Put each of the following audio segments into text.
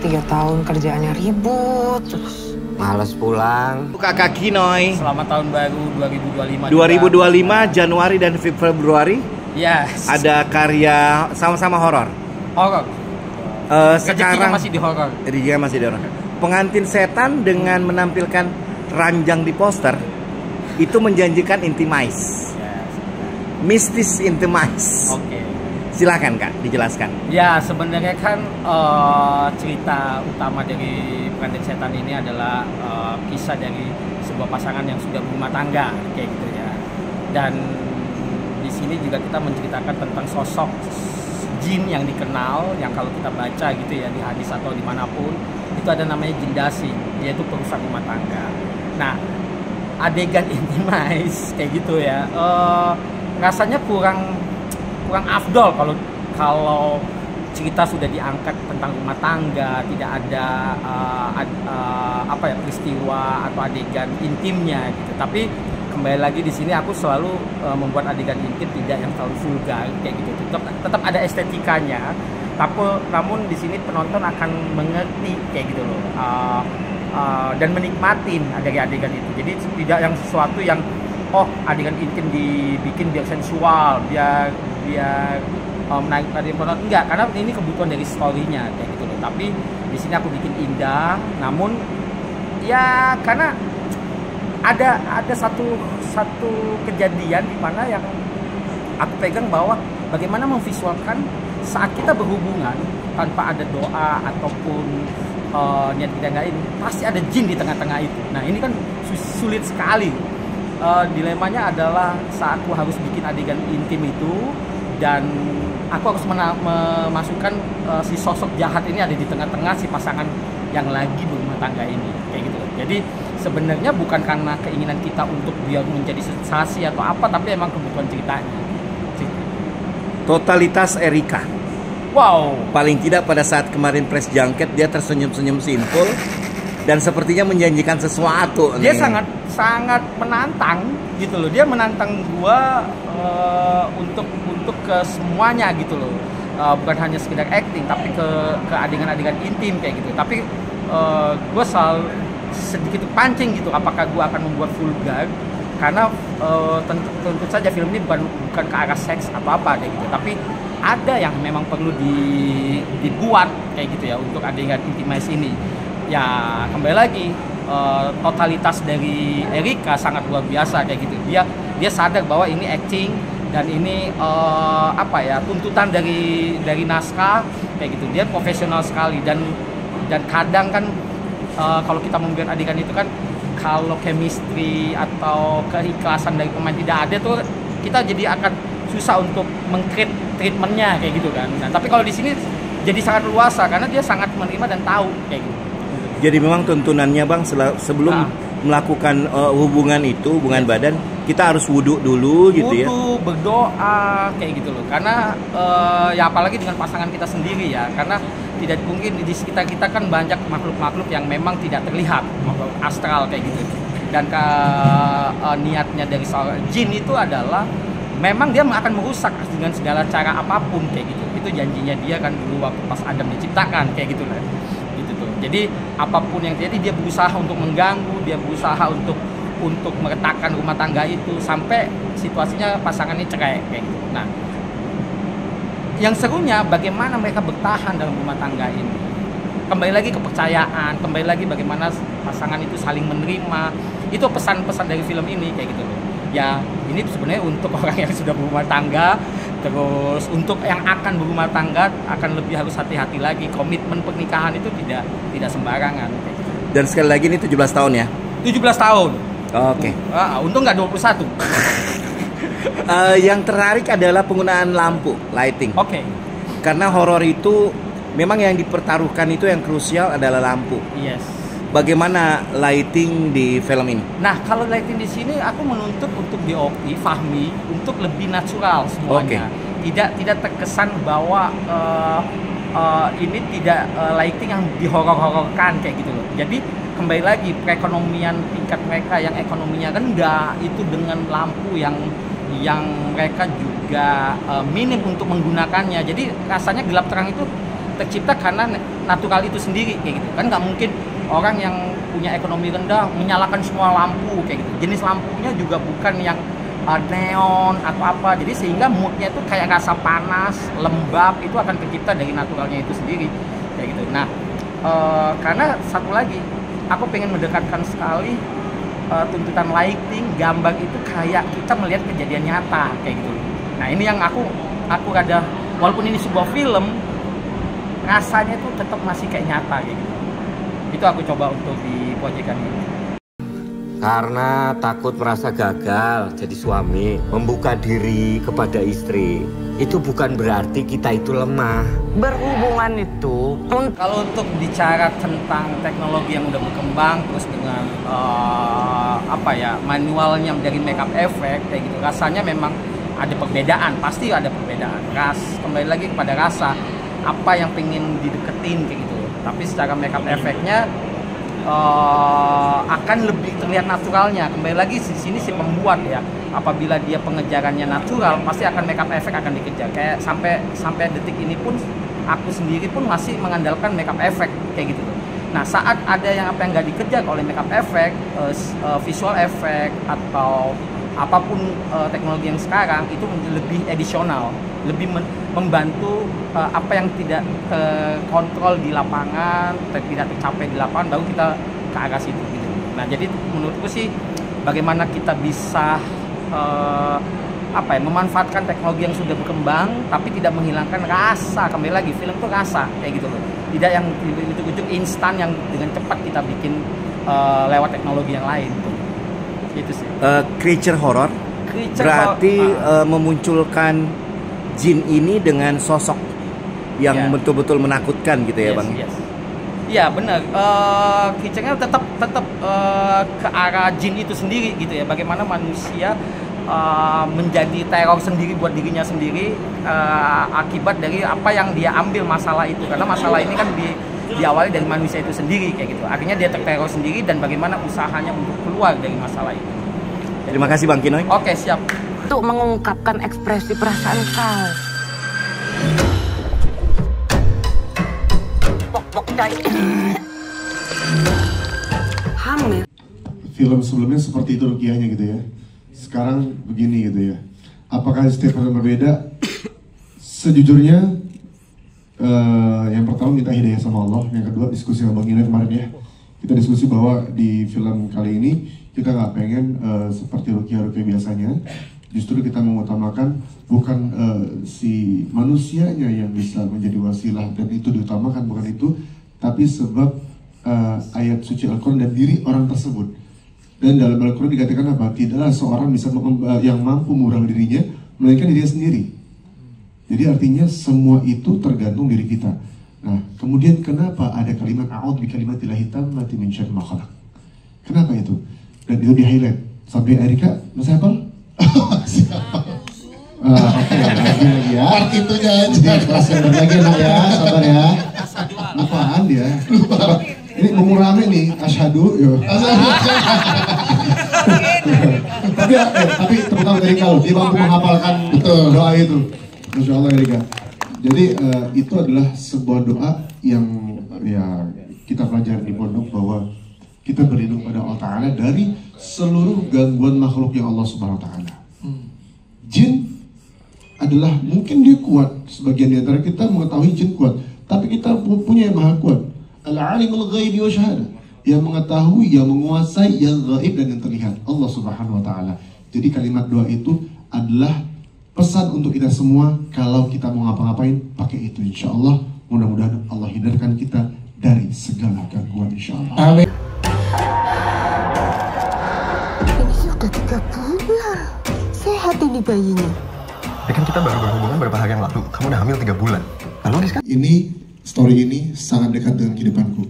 3 tahun kerjaannya ribut terus. Males pulang. Kakak Kinoy. Selamat tahun baru 2025. 2025 Januari dan Februari. Yes. Ada karya sama-sama horor. Horor. Sekarang masih di horor. Dia masih di horor. Pengantin setan dengan menampilkan ranjang di poster itu menjanjikan intimise. Yes. Mistis intimise. Oke. Silakan Kak, dijelaskan. Ya, sebenarnya kan cerita utama dari pengantin setan ini adalah kisah dari sebuah pasangan yang sudah berumah tangga kayak gitu ya. Dan di sini juga kita menceritakan tentang sosok jin yang dikenal, yang kalau kita baca gitu ya di hadis atau dimanapun itu ada namanya jin dasi, dia itu perusak rumah tangga. Nah, adegan intimise kayak gitu ya, rasanya kurang afdol kalau cerita sudah diangkat tentang rumah tangga, tidak ada peristiwa atau adegan intimnya gitu. Tapi kembali lagi di sini aku selalu membuat adegan intim tidak yang terlalu vulgar kayak gitu. Tetap ada estetikanya. Namun di sini penonton akan mengerti kayak gitu loh. Dan menikmatin adegan itu. Jadi tidak yang sesuatu yang adegan intim dibikin biar sensual, biar menarik perhatian penonton, enggak, karena ini kebutuhan dari story-nya kayak gitu loh. Tapi di sini aku bikin indah, namun ya karena ada satu kejadian di mana yang aku pegang bahwa bagaimana memvisualkan saat kita berhubungan tanpa ada doa ataupun niat kita nggak ini, pasti ada jin di tengah-tengah itu. Nah ini kan sulit sekali. Dilemanya adalah saat aku harus bikin adegan intim itu dan aku harus memasukkan si sosok jahat ini ada di tengah-tengah si pasangan yang lagi berumah tangga ini kayak gitu. Jadi sebenarnya bukan karena keinginan kita untuk biar menjadi sensasi atau apa, tapi emang kebutuhan ceritanya. Totalitas Erika. Wow. Paling tidak pada saat kemarin press junket dia tersenyum-senyum simpul dan sepertinya menjanjikan sesuatu. Dia sangat menantang gitu loh. Dia menantang gua untuk ke semuanya gitu loh. Bukan hanya sekedar acting tapi ke adegan-adegan intim kayak gitu. Tapi gua selalu sedikit pancing gitu, apakah gua akan membuat vulgar karena tentu saja film ini bukan ke arah seks atau apa kayak gitu. Tapi ada yang memang perlu dibuat kayak gitu ya untuk adegan intimis ini. Ya kembali lagi totalitas dari Erika sangat luar biasa kayak gitu. Dia sadar bahwa ini acting dan ini tuntutan dari naskah kayak gitu. Dia profesional sekali dan kadang kan kalau kita membuat adegan itu kan kalau chemistry atau keikhlasan dari pemain tidak ada tuh kita jadi akan susah untuk meng-create treatmentnya kayak gitu kan. Nah, tapi kalau di sini jadi sangat luasa karena dia sangat menerima dan tahu kayak gitu. Jadi memang tuntunannya Bang sebelum melakukan hubungan badan kita harus wudhu dulu gitu ya. Wudhu, berdoa kayak gitu loh. Karena ya apalagi dengan pasangan kita sendiri ya. Karena tidak mungkin di sekitar kita kan banyak makhluk-makhluk yang memang tidak terlihat, makhluk astral kayak gitu. Dan niatnya dari seorang jin itu adalah memang dia akan merusak dengan segala cara apapun kayak gitu. Itu janjinya dia kan dulu waktu pas Adam diciptakan kayak gitu lah. Gitu tuh. Jadi apapun yang terjadi dia berusaha untuk mengganggu, dia berusaha untuk meretakkan rumah tangga itu sampai situasinya pasangan ini cerai kayak gitu. Nah, yang serunya bagaimana mereka bertahan dalam rumah tangga ini. Kembali lagi kepercayaan, kembali lagi bagaimana pasangan itu saling menerima. Itu pesan-pesan dari film ini kayak gitu loh. Ya, ini sebenarnya untuk orang yang sudah berumah tangga, terus untuk yang akan berumah tangga akan lebih harus hati-hati lagi. Komitmen pernikahan itu tidak sembarangan kayak gitu. Dan sekali lagi ini 17 tahun ya? 17 tahun. Oke. Untung nggak 21. Yang tertarik adalah penggunaan lampu, lighting. Oke. Karena horor itu memang yang dipertaruhkan itu yang krusial adalah lampu. Yes. Bagaimana lighting di film ini? Nah, kalau lighting di sini aku menuntut untuk DOP Fahmi untuk lebih natural semuanya. Okay. Tidak terkesan bahwa ini tidak lighting yang dihoror-hororkan kayak gitu loh. Jadi kembali lagi perekonomian tingkat mereka yang ekonominya rendah itu dengan lampu yang mereka juga minim untuk menggunakannya. Jadi rasanya gelap terang itu tercipta karena natural itu sendiri kayak gitu kan. Nggak mungkin orang yang punya ekonomi rendah menyalakan semua lampu kayak gitu. Jenis lampunya juga bukan yang neon atau apa, jadi sehingga moodnya itu kayak rasa panas, lembab, itu akan tercipta dari naturalnya itu sendiri kayak gitu. Nah, karena satu lagi aku pengen mendekatkan sekali tuntutan lighting, gambar itu kayak kita melihat kejadian nyata kayak gitu. Nah, ini yang aku rada, walaupun ini sebuah film, rasanya tuh tetap masih kayak nyata kayak gitu. Itu aku coba untuk di proyekan ini. Karena takut merasa gagal jadi suami, membuka diri kepada istri, itu bukan berarti kita itu lemah. Berhubungan itu Kalau untuk bicara tentang teknologi yang udah berkembang, terus dengan manualnya dari makeup effect kayak gitu, rasanya memang ada perbedaan, pasti ada perbedaan. Kembali lagi kepada rasa apa yang pengen dideketin kayak gitu. Tapi secara makeup effectnya akan lebih terlihat naturalnya. Kembali lagi di sini si pembuat ya, apabila dia pengejarannya natural, pasti akan makeup effect akan dikejar. Kayak sampai detik ini pun aku sendiri pun masih mengandalkan makeup effect kayak gitu. Nah, saat ada yang nggak dikejar oleh makeup effect, visual effect atau apapun teknologi yang sekarang itu lebih additional, lebih membantu apa yang tidak terkontrol di lapangan, tidak tercapai di lapangan, baru kita ke arah situ gitu. Nah, jadi menurutku sih bagaimana kita bisa memanfaatkan teknologi yang sudah berkembang tapi tidak menghilangkan rasa. Kembali lagi, film tuh rasa kayak gitu loh, tidak yang ujuk-ujuk instan yang dengan cepat kita bikin lewat teknologi yang lain tuh. Itu sih. Creature horror berarti memunculkan jin ini dengan sosok yang betul-betul menakutkan gitu ya, Bang? Iya benar. Creature-nya tetap ke arah jin itu sendiri gitu ya. Bagaimana manusia menjadi teror sendiri buat dirinya sendiri akibat dari apa yang dia ambil masalah itu. Karena masalah ini kan diawali dari manusia itu sendiri kayak gitu. Akhirnya dia terteror sendiri dan bagaimana usahanya untuk keluar dari masalah itu. Terima kasih Bang Kinoy. Oke, siap. untuk mengungkapkan ekspresi perasaan kau. Pok-pok cai. Hamil. Film sebelumnya seperti itu rukiahnya gitu ya. Sekarang begini gitu ya. Apakah setiap film berbeda? Sejujurnya yang pertama minta hidayah sama Allah, yang kedua diskusi sama Bang Ina kemarin ya. Kita diskusi bahwa di film kali ini kita nggak pengen seperti rukiah-rukiah biasanya. Justru kita mengutamakan bukan si manusianya yang bisa menjadi wasilah dan itu diutamakan, bukan itu, tapi sebab ayat suci Al-Quran dan diri orang tersebut. Dan dalam Al-Quran dikatakan apa? Tidaklah seorang bisa yang mampu mengurang dirinya melainkan dirinya sendiri. Jadi artinya semua itu tergantung diri kita. Nah, kemudian kenapa ada kalimat a'udzu bikalimatillahi tammati min syarri ma khalaq? Kenapa itu? Dan itu di highlight. Sampai Erika, masih hafal? Oke, lagi ya. Part itunya aja. Kelas yang lagi nak ya, sabar ya. Lupaan dia. Lupa. Ini ngomong rame nih, asyhadu yo. Tapi terutama dari kau, dia mampu menghafalkan doa itu. Masya Allah Erika. Jadi itu adalah sebuah doa yang ya kita pelajari di pondok, bahwa kita berlindung pada Allah Ta'ala dari seluruh gangguan makhluk yang Allah Subhanahu Wa Ta'ala. Jin adalah, mungkin dia kuat, sebagian di antara kita mengetahui jin kuat, tapi kita punya yang maha kuat, Al-Alimul Ghaibi wa Syahadah, yang mengetahui, yang menguasai, yang gaib dan yang terlihat, Allah Subhanahu Wa Ta'ala. Jadi kalimat doa itu adalah pesan untuk kita semua. Kalau kita mau ngapa-ngapain, pakai itu, insya Allah. Mudah-mudahan Allah hindarkan kita dari segala gangguan, insya Allah. Amin. Ini sudah 3 bulan. Sehat ini bayinya. Ya kan kita baru berhubungan beberapa hari yang lalu. Kamu udah hamil 3 bulan. Lalu ini, story ini sangat dekat dengan kehidupanku.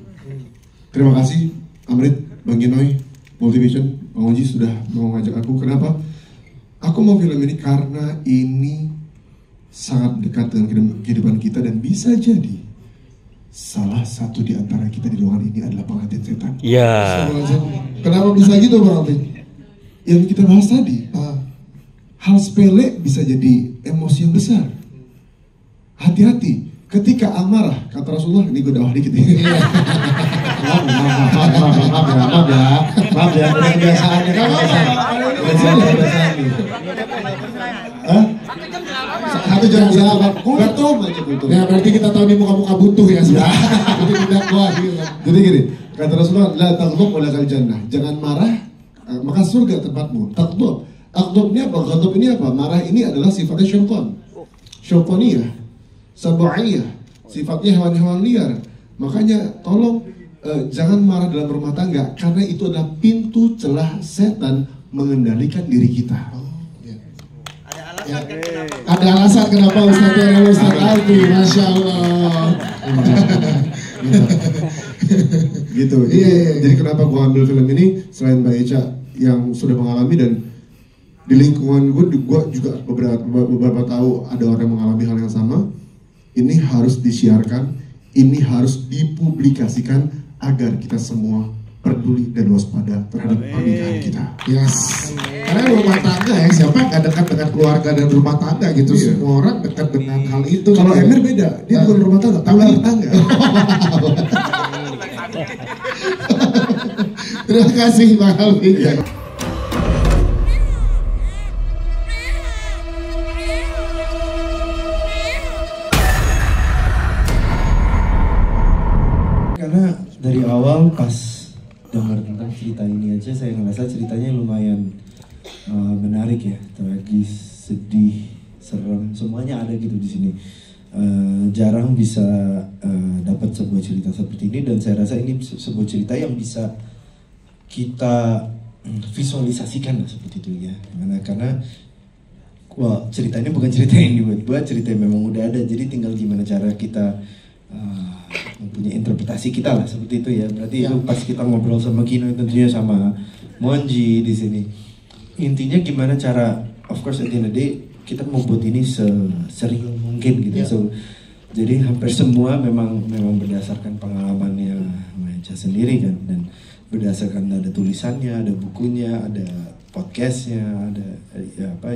Terima kasih Amrit, Bang Ginoy, Multivision, Bang Oji sudah mau ngajak aku. Kenapa? Aku mau film ini karena ini sangat dekat dengan kehidupan kita dan bisa jadi salah satu di antara kita di ruangan ini adalah pengantin setan. Iya. Kenapa bisa gitu Bang Alvin? Yang kita bahas tadi, hal sepele bisa jadi emosi yang besar. Hati-hati. ketika amarah, kata Rasulullah, ini gue dakwah dikit ya. Maaf ya, kebiasaannya kan Satu jam berapa? Kultum aja kultum. Ya berarti kita tahu nih muka-muka butuh ya sudah. Jadi tidak kuat gitu. Jadi gini, kata Rasulullah, la taghdab wa lakal jannah. Jangan marah, maka surga tempatmu. Taghdab. Taghdab ini apa? Ghadab ini apa? Marah ini adalah sifatnya syaitan. Syaitaniyah, sabu'iyah, sifatnya hewan-hewan liar. Makanya tolong jangan marah dalam rumah tangga, karena itu adalah pintu celah setan mengendalikan diri kita. Ada alasan kenapa Ustaz Alfi, Masya Allah. Gitu. Iya. Jadi kenapa gua ambil film ini selain Mbak Echa yang sudah mengalami, dan di lingkungan gua juga beberapa tahu ada orang yang mengalami hal yang sama. Ini harus disiarkan, ini harus dipublikasikan agar kita semua peduli dan waspada terhadap pernikahan kita. Yes. Karena rumah tangga ya, siapa yang gak dekat dengan keluarga dan rumah tangga gitu. Iya. Semua orang dekat dengan hal itu. Kalau Emir beda, dia bukan rumah tangga, ular tangga. Terima kasih Bang Alfi. Karena dari awal pas dengar tentang cerita ini aja saya ngerasa ceritanya lumayan menarik ya, tragis, sedih, serem, semuanya ada gitu di sini. Jarang bisa dapat sebuah cerita seperti ini, dan saya rasa ini sebuah cerita yang bisa kita visualisasikan lah seperti itu ya. Karena cerita ini bukan cerita yang dibuat-buat, cerita yang memang udah ada, jadi tinggal gimana cara kita mempunyai interpretasi kita lah seperti itu ya. Berarti itu pas kita ngobrol sama Kino, tentunya sama Monji di sini. Intinya gimana cara, of course at the end of the day kita membuat ini sereal mungkin gitu. So jadi hampir semua memang berdasarkan pengalamannya Maja sendiri kan, dan berdasarkan ada tulisannya, ada bukunya, ada podcastnya, ada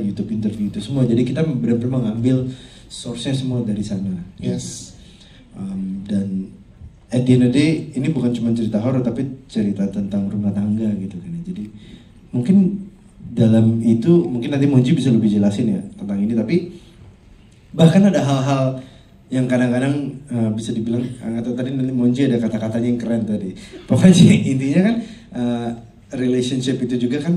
YouTube interview itu semua. Jadi kita benar-benar mengambil source-nya semua dari sana. Yes. Dan at the end of the day ini bukan cuma cerita horor, tapi cerita tentang rumah tangga gitu kan. Jadi mungkin dalam itu mungkin nanti Monji bisa lebih jelasin ya tentang ini, tapi bahkan ada hal-hal yang kadang-kadang bisa dibilang, atau tadi nanti Monji ada kata-katanya yang keren tadi. Pokoknya intinya kan relationship itu juga kan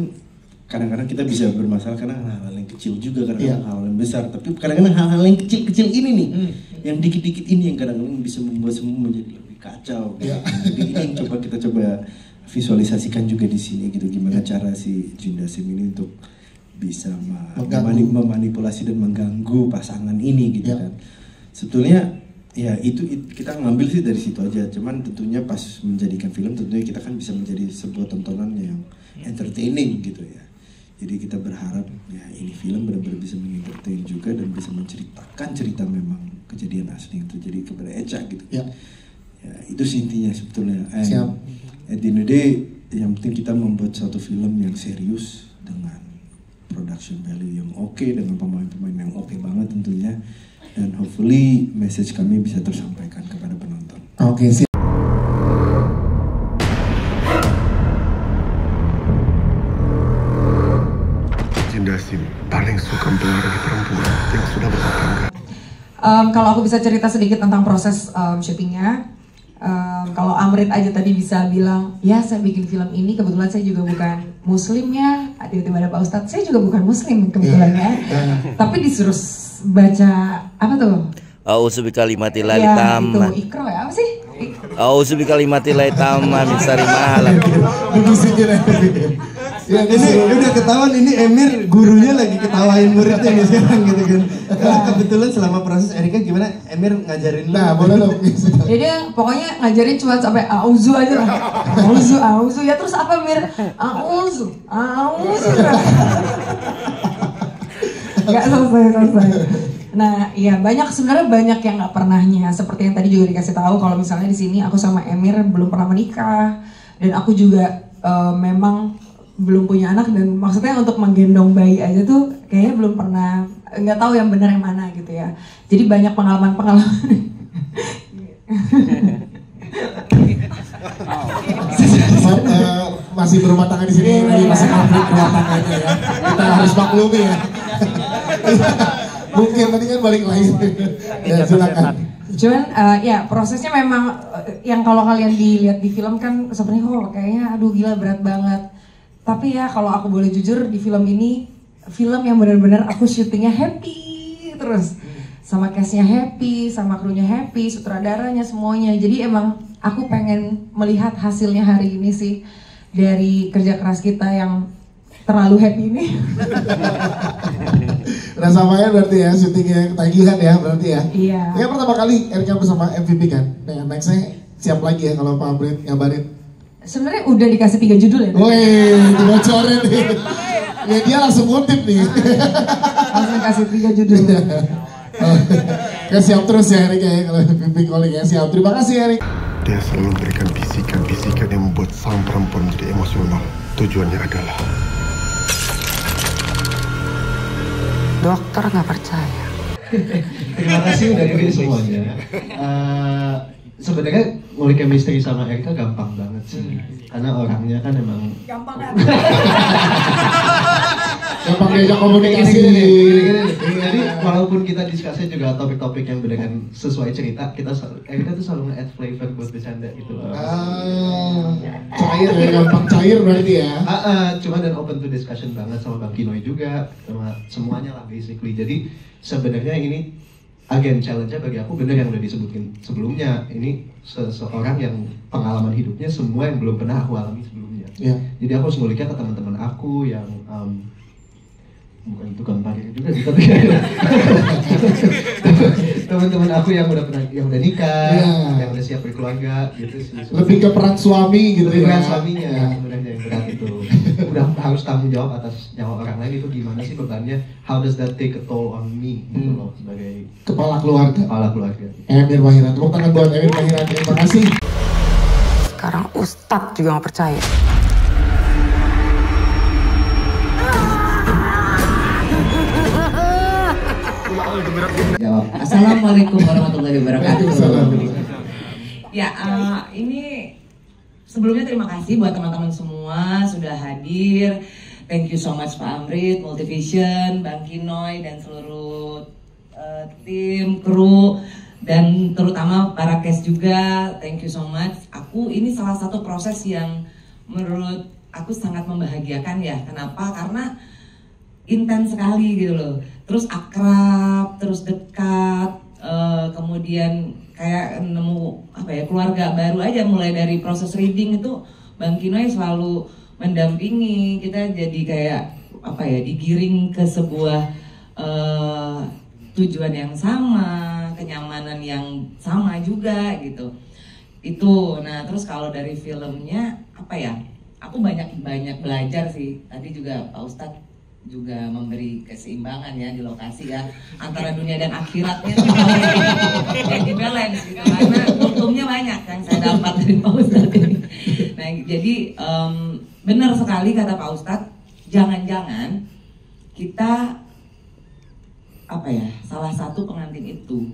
kadang-kadang kita bisa bermasalah karena hal-hal yang kecil juga, kadang-kadang hal-hal yang besar, tapi kadang-kadang hal-hal yang kecil-kecil ini nih, yang dikit-dikit ini yang kadang-kadang bisa membuat semua menjadi lebih kacau. Jadi ini yang kita coba visualisasikan juga di sini gitu, gimana cara si Jin Dasim ini untuk bisa memanipulasi dan mengganggu pasangan ini gitu kan. Sebetulnya ya itu kita ngambil sih dari situ aja, cuman tentunya pas menjadikan film tentunya kita kan bisa menjadi sebuah tontonan yang entertaining gitu ya. Jadi kita berharap ya ini film benar-benar bisa mengentertain juga dan bisa menceritakan cerita memang kejadian asli yang terjadi kepada Echa gitu. Ya itu sih intinya sebetulnya. At the end of the day, yang penting kita membuat satu film yang serius dengan production value yang oke, dengan pemain-pemain yang oke banget tentunya, dan hopefully message kami bisa tersampaikan kepada penonton. Oke, siap. Jin Dasim paling suka mempengaruhi perempuan yang sudah berumah tangga. Kalau aku bisa cerita sedikit tentang proses syutingnya. Kalau Amrit aja tadi bisa bilang, ya saya bikin film ini kebetulan saya juga bukan muslim ya, tiba-tiba ada Pak Ustadz, saya juga bukan muslim kebetulan ya, tapi disuruh baca apa tuh? Auzubillahi tamma. Itu Iqra ya, apa sih? Auzubillahi tamma min syarri ma khalaq. Ya, ini udah ketahuan, ini Emir gurunya lagi ketawain muridnya nih sekarang gitu kan. Kebetulan selama proses Erika gimana Emir ngajarin lu? Nah, boleh dong. Jadi pokoknya ngajarin cuma sampai auzu aja lah. Auzu ya, terus apa Mir? Auzu. Gak selesai. Nah, iya sebenarnya banyak yang nggak pernahnya. Seperti yang tadi juga dikasih tahu kalau misalnya di sini aku sama Emir belum pernah menikah, dan aku juga memang belum punya anak, dan maksudnya untuk menggendong bayi aja tuh kayaknya belum pernah, nggak tahu yang benar yang mana gitu ya. Jadi banyak pengalaman Masih berumah tangga di sini, masih konflik rumah tangganya ya. Kita harus maklumi ya. Mungkin tadi kan balik lagi. Ya, silakan. Cuman ya prosesnya memang yang kalau kalian dilihat di film kan sebenarnya kayaknya aduh gila berat banget. Tapi ya kalau aku boleh jujur di film ini film yang benar-benar aku syutingnya happy terus. Sama cast-nya happy, sama krunya happy, sutradaranya semuanya. Jadi emang aku pengen melihat hasilnya hari ini sih dari kerja keras kita yang terlalu happy ini. Rasanya berarti ya syutingnya ketagihan ya berarti ya. Iya. Ya pertama kali Erika bersama MVP kan. Nah, nextnya siap lagi ya kalau Pak Amrit ngabarin. Sebenarnya udah dikasih 3 judul ya. Wih, dibocorin nih. Ya dia langsung ngutip nih. Langsung kasih 3 judul. Ya siap terus ya Erika ya kalau MVP calling ya siap. Terima kasih Erik. Dia selalu memberikan bisikan-bisikan yang membuat sang perempuan menjadi emosional. Tujuannya adalah dokter nggak percaya. Terima kasih udah dengerin semuanya. Sebenarnya ngulik chemistry sama Erika gampang banget sih, karena orangnya kan emang gampang kan? Gampang diajak komunikasi nih. Jadi walaupun kita diskusi juga topik-topik yang dengan sesuai cerita, Erika tuh selalu nge-add flavor buat bercanda gitu loh. Cair ya, gampang cair berarti ya. Cuma dan open to discussion banget sama Bang Kinoy juga, sama semuanya lah basically. Jadi sebenarnya ini again challenge-nya bagi aku bener yang udah disebutin sebelumnya. Ini seseorang yang pengalaman hidupnya semua yang belum pernah aku alami sebelumnya. Yeah. Jadi aku harus nguliknya ke teman-teman aku yang bukan tukang parkir juga sih, tapi teman-teman aku yang udah nikah, yang udah siap berkeluarga gitu sih. Lebih ke peran suami gitu ya. Peran suaminya sebenarnya yang berat itu. Udah harus tanggung jawab atas nyawa orang lain, itu gimana sih bebannya? How does that take a toll on me gitu loh sebagai kepala keluarga. Emir Mahiran, tepuk tangan buat Emir Mahiran. Terima kasih. Sekarang Ustadz juga nggak percaya. Assalamualaikum warahmatullahi wabarakatuh. Ya, ini sebelumnya terima kasih buat teman-teman semua sudah hadir. Thank you so much Pak Amrit, Multivision, Bang Kinoy dan seluruh tim, kru dan terutama para cast juga. Thank you so much. Ini salah satu proses yang menurut aku sangat membahagiakan ya. Kenapa? Karena intens sekali gitu loh. Terus akrab, terus dekat, kemudian kayak nemu keluarga baru aja. Mulai dari proses reading itu Bang Kinoy selalu mendampingi kita, jadi kayak digiring ke sebuah tujuan yang sama, kenyamanan yang sama juga gitu. Itu. Nah, terus kalau dari filmnya aku banyak belajar sih. Tadi juga Pak Ustadz juga memberi keseimbangan ya di lokasi ya, antara dunia dan akhiratnya jadi balance gitu, karena untungnya banyak yang saya dapat dari Pak Ustadz ini. Nah, jadi benar sekali kata Pak Ustadz, jangan-jangan kita salah satu pengantin itu.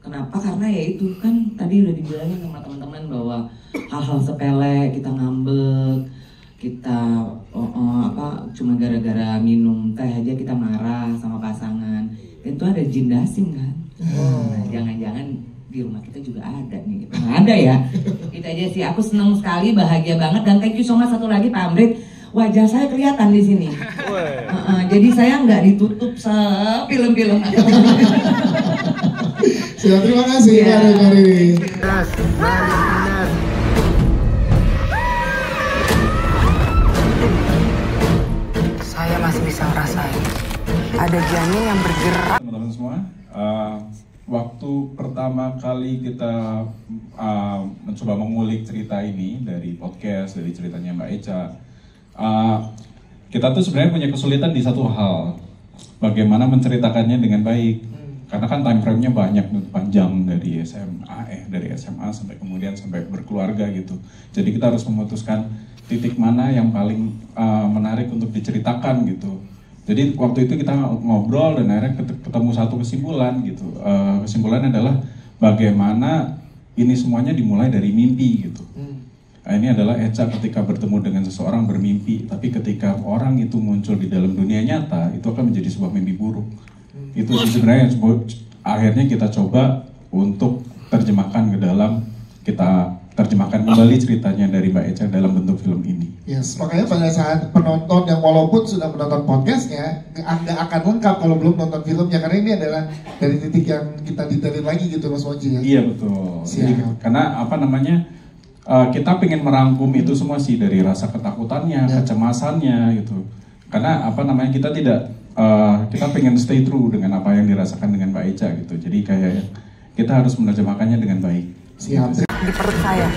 Kenapa? Karena ya itu kan tadi udah dibilangin sama teman-teman bahwa hal-hal sepele, kita ngambek, kita cuma gara-gara minum teh aja kita marah sama pasangan, itu ada jin dasing kan. Nah, jangan-jangan di rumah kita juga ada nih. Nggak ada ya, itu aja sih. Aku senang sekali, bahagia banget, dan thank you so much satu lagi Pak Amrit, wajah saya kelihatan di sini. Jadi saya nggak ditutup film-film. Sudah, terima kasih Mari. Saya masih bisa ngerasain ada janin yang bergerak. Teman-teman semua, waktu pertama kali kita mencoba mengulik cerita ini dari podcast, dari ceritanya Mbak Echa, kita tuh sebenarnya punya kesulitan di satu hal, bagaimana menceritakannya dengan baik. Karena kan time frame-nya banyak, panjang, dari SMA sampai kemudian sampai berkeluarga gitu. Jadi kita harus memutuskan titik mana yang paling menarik untuk diceritakan gitu. Jadi waktu itu kita ngobrol dan akhirnya ketemu satu kesimpulan gitu. Kesimpulannya adalah bagaimana ini semuanya dimulai dari mimpi gitu. Nah, ini adalah Echa ketika bertemu dengan seseorang bermimpi, tapi ketika orang itu muncul di dalam dunia nyata, itu akan menjadi sebuah mimpi buruk. Itu sebenarnya akhirnya kita coba untuk terjemahkan ke dalam, kita terjemahkan kembali ceritanya dari Mbak Echa dalam bentuk film ini. Yes, makanya pada saat penonton yang walaupun sudah menonton podcastnya, nggak akan lengkap kalau belum nonton filmnya, karena ini adalah dari titik yang kita detailin lagi gitu Mas Moji ya. Iya betul. Jadi, karena apa namanya, kita pengen merangkum itu semua sih, dari rasa ketakutannya, kecemasannya gitu. Karena apa namanya, kita tidak kita pengen stay true dengan apa yang dirasakan dengan Mbak Echa gitu. Jadi kayak kita harus menerjemahkannya dengan baik. Siap. Di perut saya